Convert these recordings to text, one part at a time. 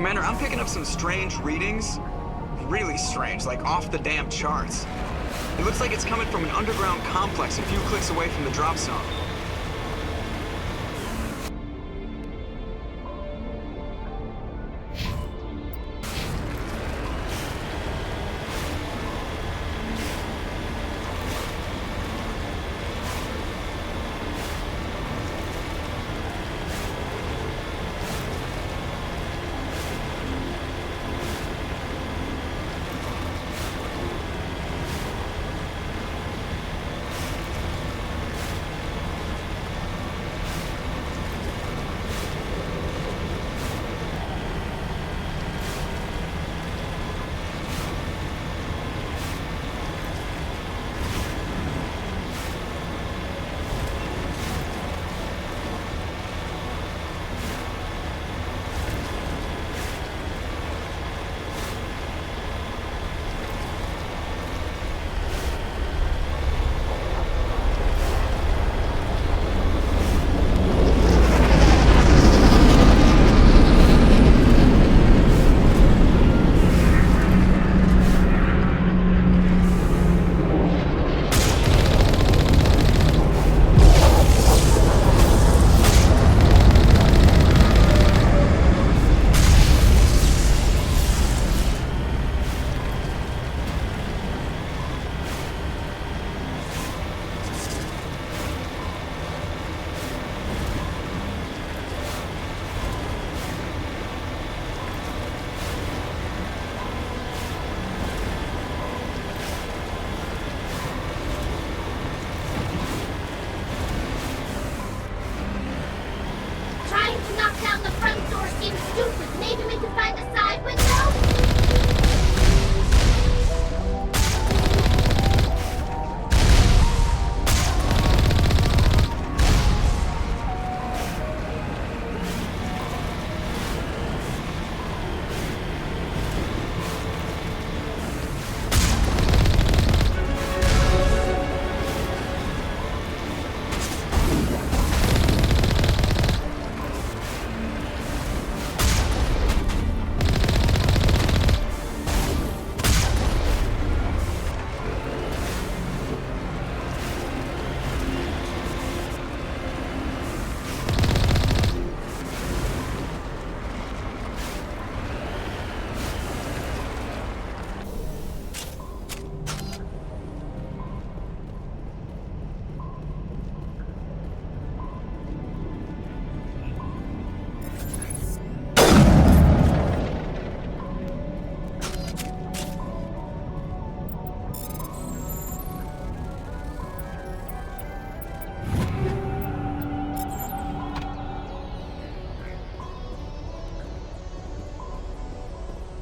Commander, I'm picking up some strange readings. Really strange, like off the damn charts. It looks like it's coming from an underground complex a few clicks away from the drop zone.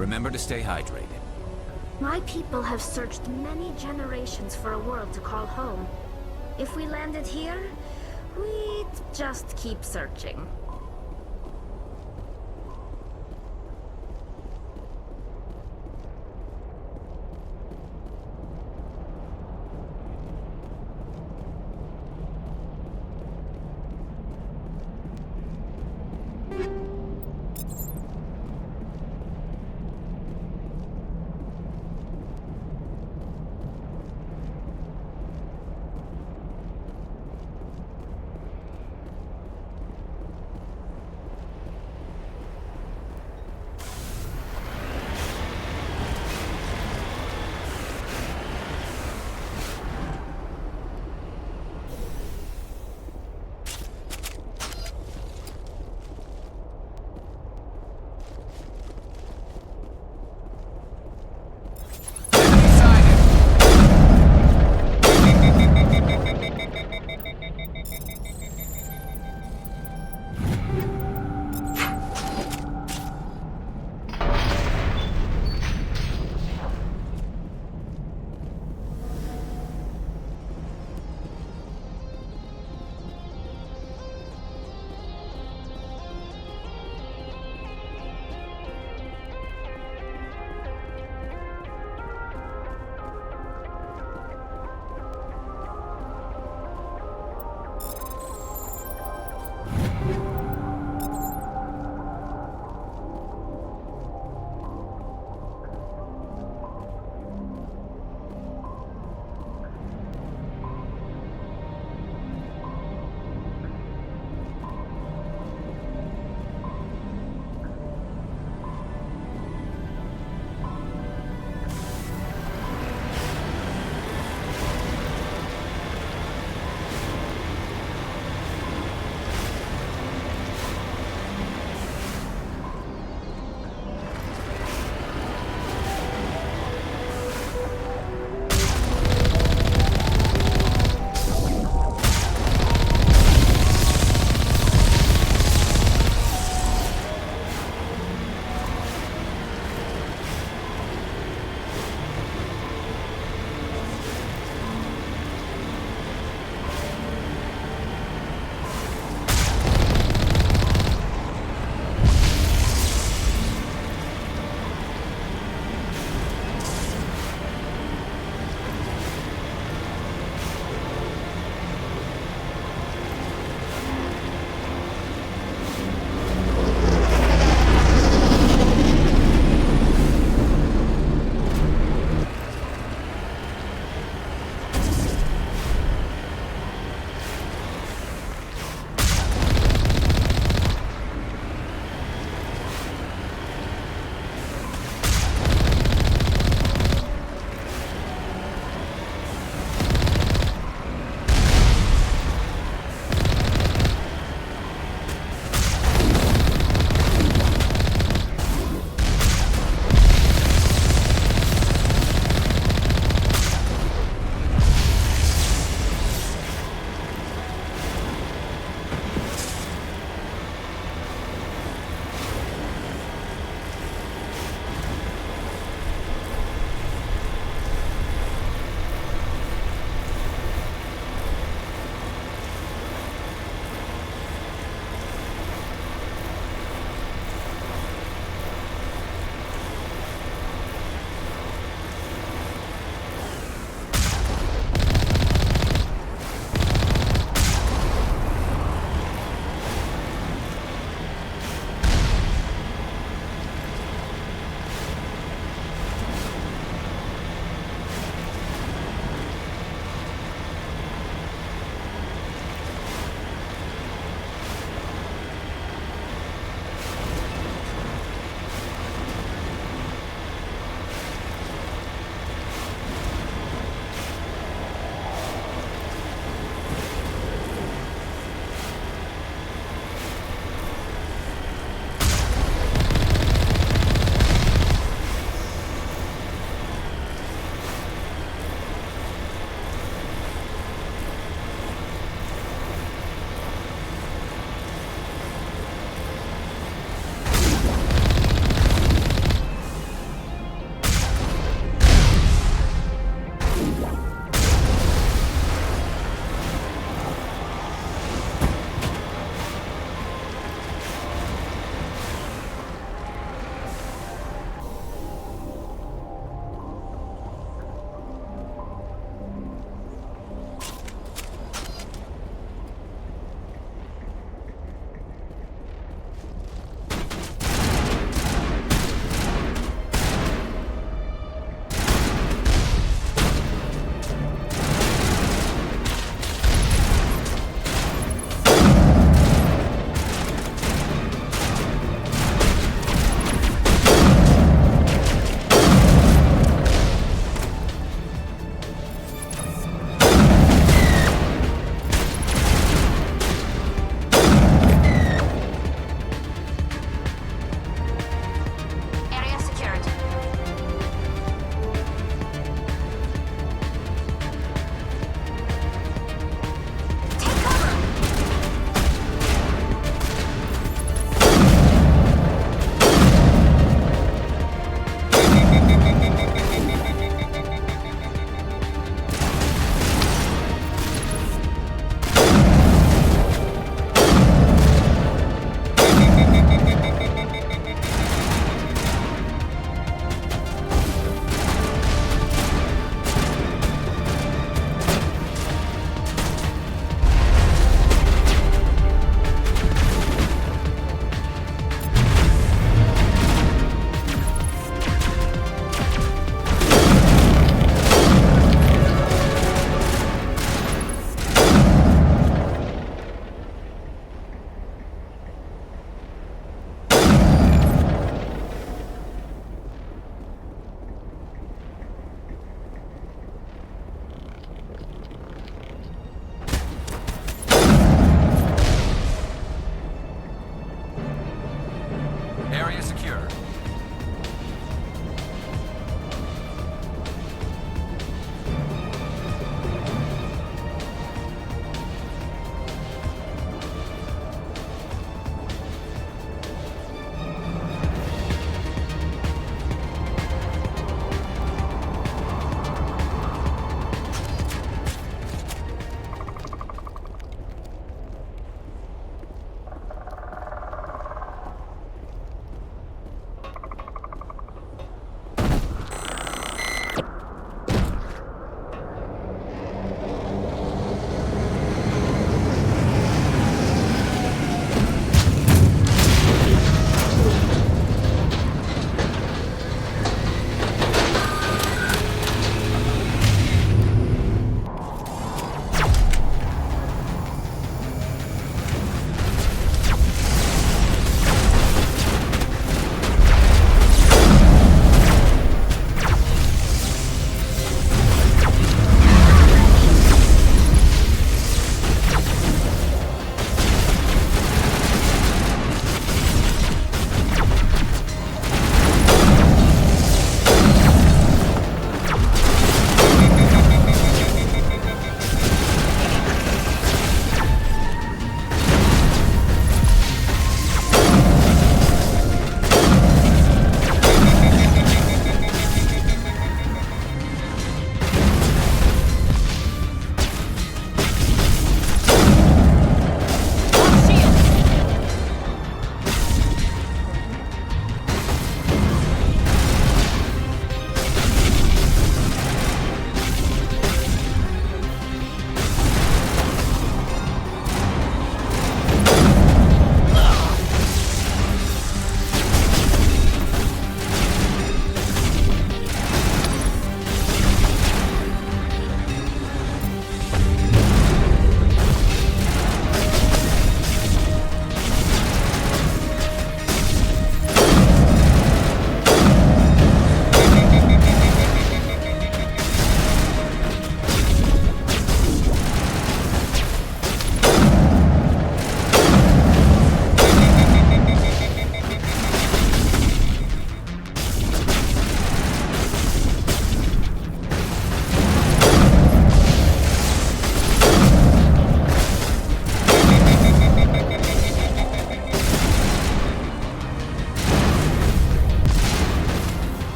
Remember to stay hydrated. My people have searched many generations for a world to call home. If we landed here, we'd just keep searching.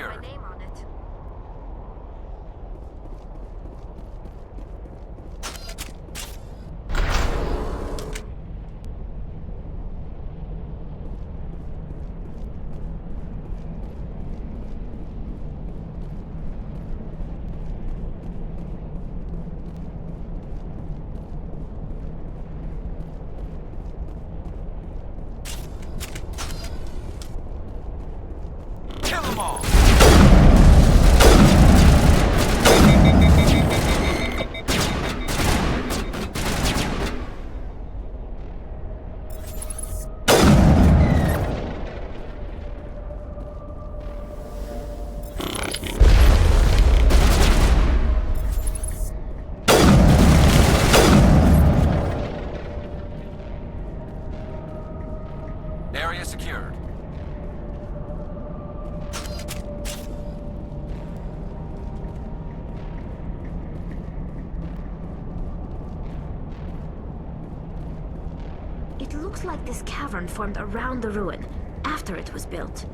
secured. My name on it. Kill them all! Area secured. It looks like this cavern formed around the ruin, after it was built.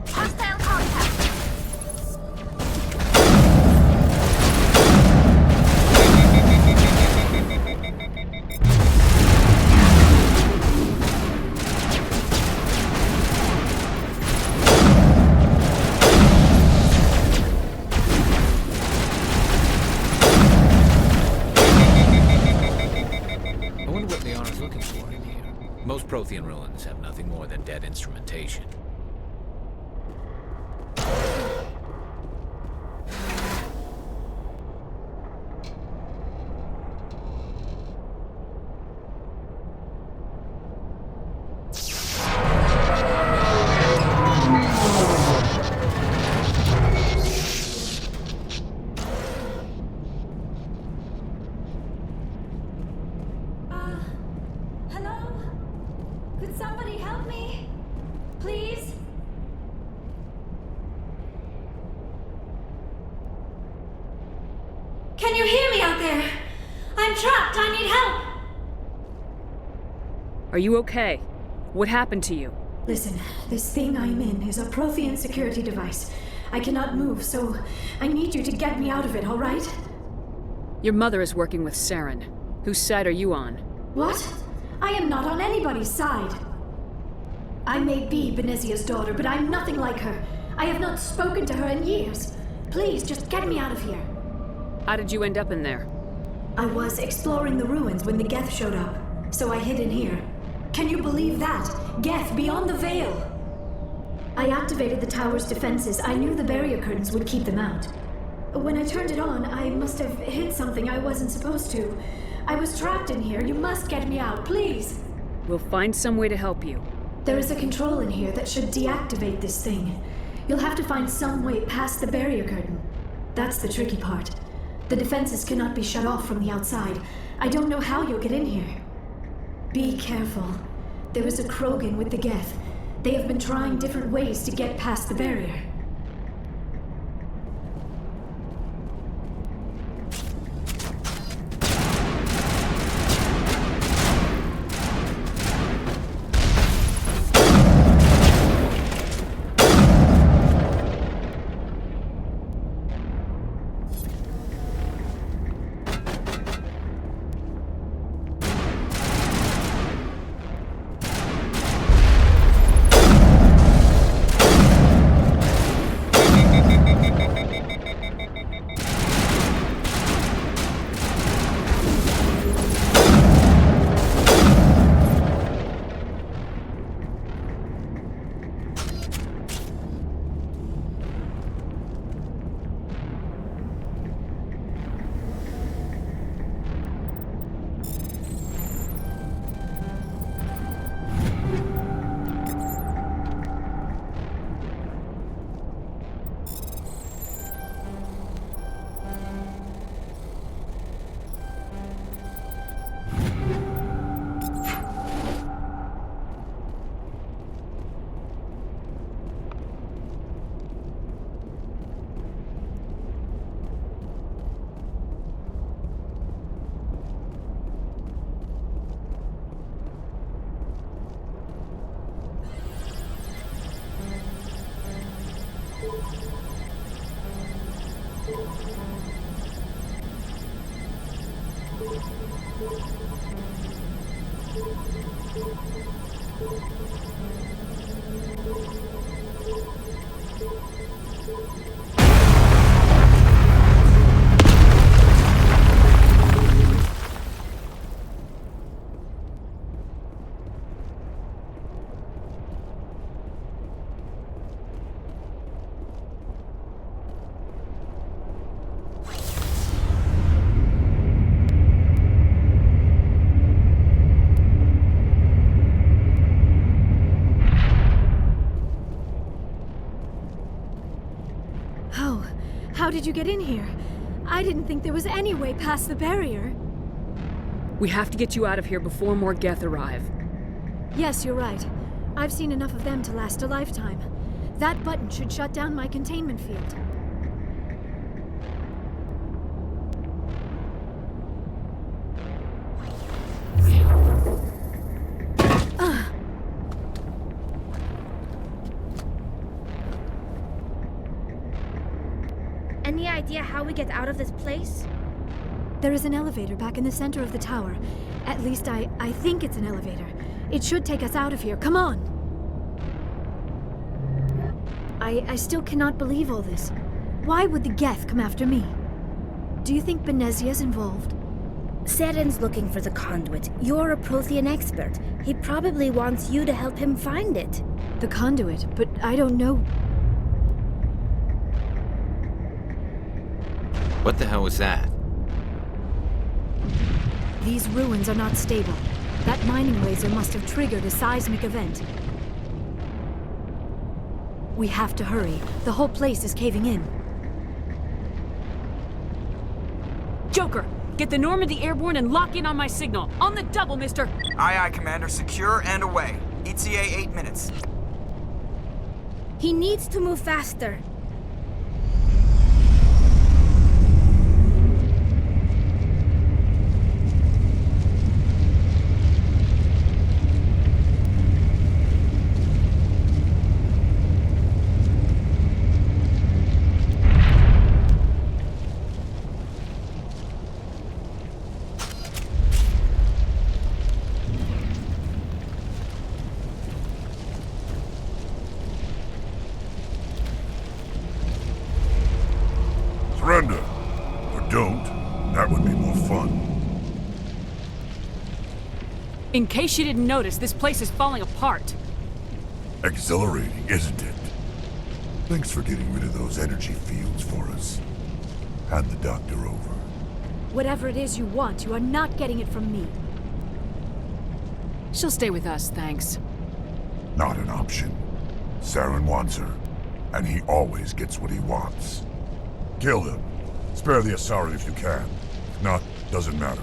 Hostile contact! I wonder what Liara's looking for in here. Most Prothean ruins have nothing more than dead instrumentation. Hello? Could somebody help me? Please? Can you hear me out there? I'm trapped. I need help. Are you okay? What happened to you? Listen, this thing I'm in is a Prothean security device. I cannot move, so I need you to get me out of it, all right? Your mother is working with Saren. Whose side are you on? What? I am not on anybody's side. I may be Benezia's daughter, but I'm nothing like her. I have not spoken to her in years. Please, just get me out of here. How did you end up in there? I was exploring the ruins when the Geth showed up, so I hid in here. Can you believe that? Geth beyond the veil! I activated the tower's defenses. I knew the barrier curtains would keep them out. When I turned it on, I must have hit something I wasn't supposed to. I was trapped in here. You must get me out, please! We'll find some way to help you. There is a control in here that should deactivate this thing. You'll have to find some way past the barrier curtain. That's the tricky part. The defenses cannot be shut off from the outside. I don't know how you'll get in here. Be careful. There is a Krogan with the Geth. They have been trying different ways to get past the barrier. How did you get in here? I didn't think there was any way past the barrier. We have to get you out of here before more Geth arrive. Yes, you're right. I've seen enough of them to last a lifetime. That button should shut down my containment field. Any idea how we get out of this place? There is an elevator back in the center of the tower. At least I think it's an elevator. It should take us out of here. Come on! I still cannot believe all this. Why would the Geth come after me? Do you think Benezia's involved? Seren's looking for the conduit. You're a Prothean expert. He probably wants you to help him find it. The conduit, but I don't know. What the hell was that? These ruins are not stable. That mining laser must have triggered a seismic event. We have to hurry. The whole place is caving in. Joker, get the Normandy airborne and lock in on my signal. On the double, mister! Aye, aye, Commander. Secure and away. ETA 8 minutes. He needs to move faster. Surrender. Or don't. That would be more fun. In case you didn't notice, this place is falling apart. Exhilarating, isn't it? Thanks for getting rid of those energy fields for us. Hand the doctor over. Whatever it is you want, you are not getting it from me. She'll stay with us, thanks. Not an option. Saren wants her, and he always gets what he wants. Kill him. Spare the Asari if you can. If not, doesn't matter.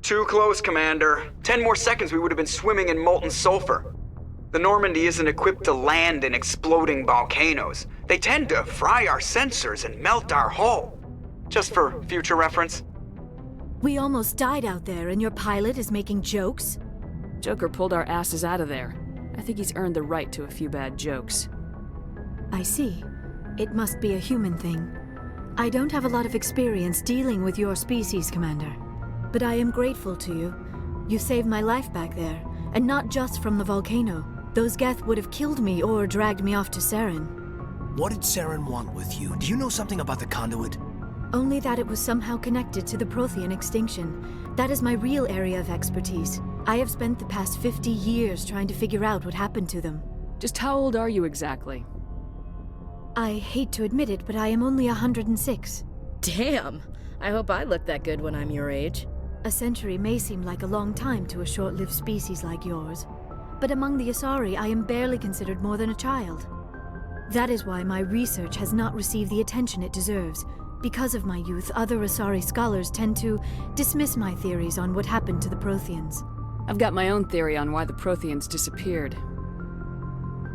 Too close, Commander. 10 more seconds we would have been swimming in molten sulfur. The Normandy isn't equipped to land in exploding volcanoes. They tend to fry our sensors and melt our hull. Just for future reference. We almost died out there, and your pilot is making jokes? Joker pulled our asses out of there. I think he's earned the right to a few bad jokes. I see. It must be a human thing. I don't have a lot of experience dealing with your species, Commander. But I am grateful to you. You saved my life back there, and not just from the volcano. Those Geth would have killed me or dragged me off to Saren. What did Saren want with you? Do you know something about the conduit? Only that it was somehow connected to the Prothean extinction. That is my real area of expertise. I have spent the past 50 years trying to figure out what happened to them. Just how old are you exactly? I hate to admit it, but I am only 106. Damn! I hope I look that good when I'm your age. A century may seem like a long time to a short-lived species like yours. But among the Asari, I am barely considered more than a child. That is why my research has not received the attention it deserves. Because of my youth, other Asari scholars tend to dismiss my theories on what happened to the Protheans. I've got my own theory on why the Protheans disappeared.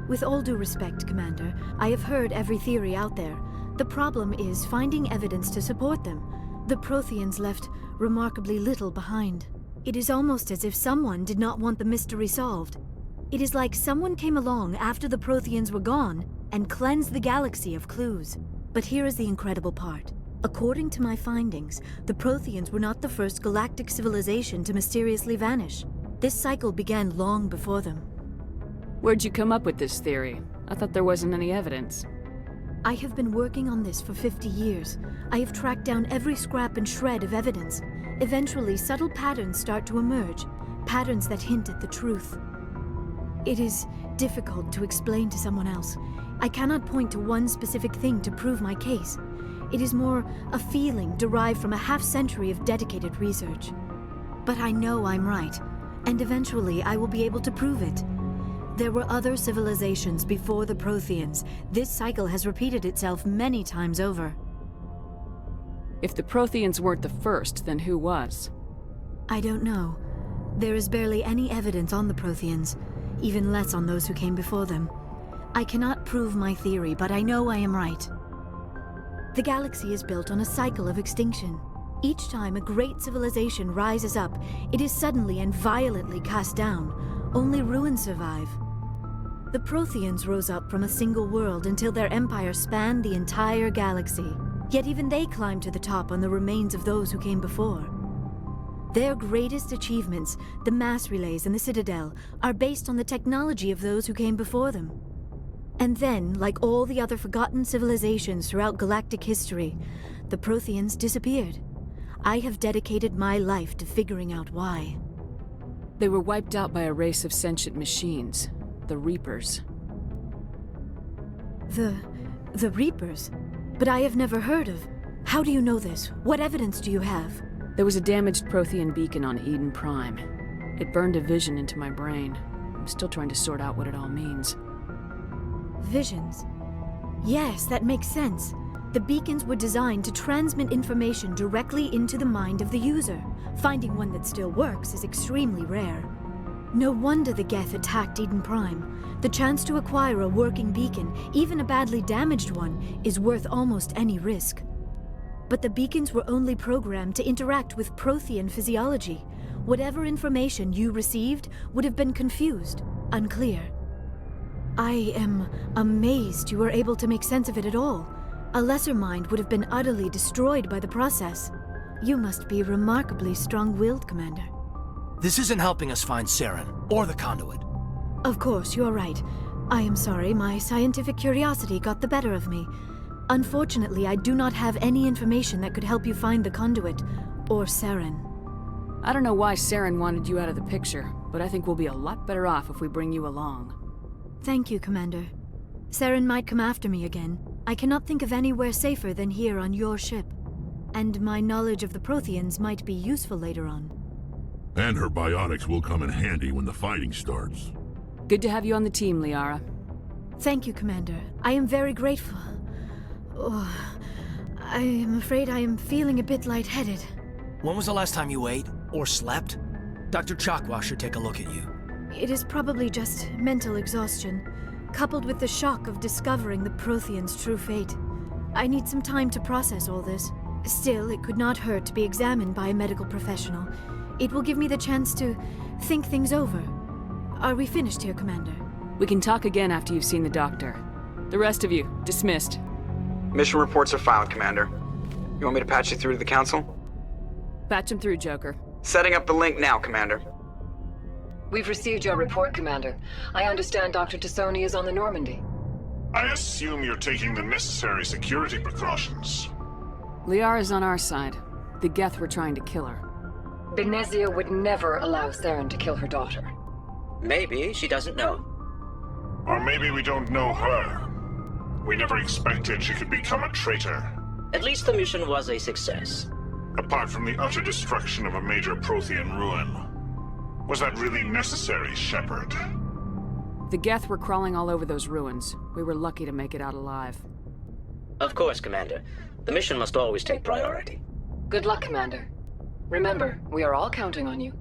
With all due respect, Commander, I have heard every theory out there. The problem is finding evidence to support them. The Protheans left remarkably little behind. It is almost as if someone did not want the mystery solved. It is like someone came along after the Protheans were gone and cleansed the galaxy of clues. But here is the incredible part. According to my findings, the Protheans were not the first galactic civilization to mysteriously vanish. This cycle began long before them. Where'd you come up with this theory? I thought there wasn't any evidence. I have been working on this for 50 years. I have tracked down every scrap and shred of evidence. Eventually, subtle patterns start to emerge, patterns that hint at the truth. It is difficult to explain to someone else. I cannot point to one specific thing to prove my case. It is more a feeling derived from a half-century of dedicated research. But I know I'm right, and eventually I will be able to prove it. There were other civilizations before the Protheans. This cycle has repeated itself many times over. If the Protheans weren't the first, then who was? I don't know. There is barely any evidence on the Protheans, even less on those who came before them. I cannot prove my theory, but I know I am right. The galaxy is built on a cycle of extinction. Each time a great civilization rises up, it is suddenly and violently cast down. Only ruins survive. The Protheans rose up from a single world until their empire spanned the entire galaxy. Yet even they climbed to the top on the remains of those who came before. Their greatest achievements, the mass relays and the Citadel, are based on the technology of those who came before them. And then, like all the other forgotten civilizations throughout galactic history, the Protheans disappeared. I have dedicated my life to figuring out why. They were wiped out by a race of sentient machines, the Reapers. The Reapers? But I have never heard of. How do you know this? What evidence do you have? There was a damaged Prothean beacon on Eden Prime. It burned a vision into my brain. I'm still trying to sort out what it all means. Visions. Yes, that makes sense. The beacons were designed to transmit information directly into the mind of the user. Finding one that still works is extremely rare. No wonder the Geth attacked Eden Prime. The chance to acquire a working beacon, even a badly damaged one, is worth almost any risk. But the beacons were only programmed to interact with Prothean physiology. Whatever information you received would have been confused, unclear. I am amazed you were able to make sense of it at all. A lesser mind would have been utterly destroyed by the process. You must be remarkably strong-willed, Commander. This isn't helping us find Saren, or the conduit. Of course, you're right. I am sorry, my scientific curiosity got the better of me. Unfortunately, I do not have any information that could help you find the conduit, or Saren. I don't know why Saren wanted you out of the picture, but I think we'll be a lot better off if we bring you along. Thank you, Commander. Saren might come after me again. I cannot think of anywhere safer than here on your ship. And my knowledge of the Protheans might be useful later on. And her biotics will come in handy when the fighting starts. Good to have you on the team, Liara. Thank you, Commander. I am very grateful. Oh, I am afraid I am feeling a bit lightheaded. When was the last time you ate? Or slept? Dr. Chakwa should take a look at you. It is probably just mental exhaustion, coupled with the shock of discovering the Prothean's true fate. I need some time to process all this. Still, it could not hurt to be examined by a medical professional. It will give me the chance to think things over. Are we finished here, Commander? We can talk again after you've seen the doctor. The rest of you, dismissed. Mission reports are filed, Commander. You want me to patch you through to the Council? Patch him through, Joker. Setting up the link now, Commander. We've received your report, Commander. I understand Dr. Tassoni is on the Normandy. I assume you're taking the necessary security precautions. Liara's on our side. The Geth were trying to kill her. Benezia would never allow Theron to kill her daughter. Maybe she doesn't know. Or maybe we don't know her. We never expected she could become a traitor. At least the mission was a success. Apart from the utter destruction of a major Prothean ruin. Was that really necessary, Shepard? The Geth were crawling all over those ruins. We were lucky to make it out alive. Of course, Commander. The mission must always take priority. Good luck, Commander. Remember, we are all counting on you.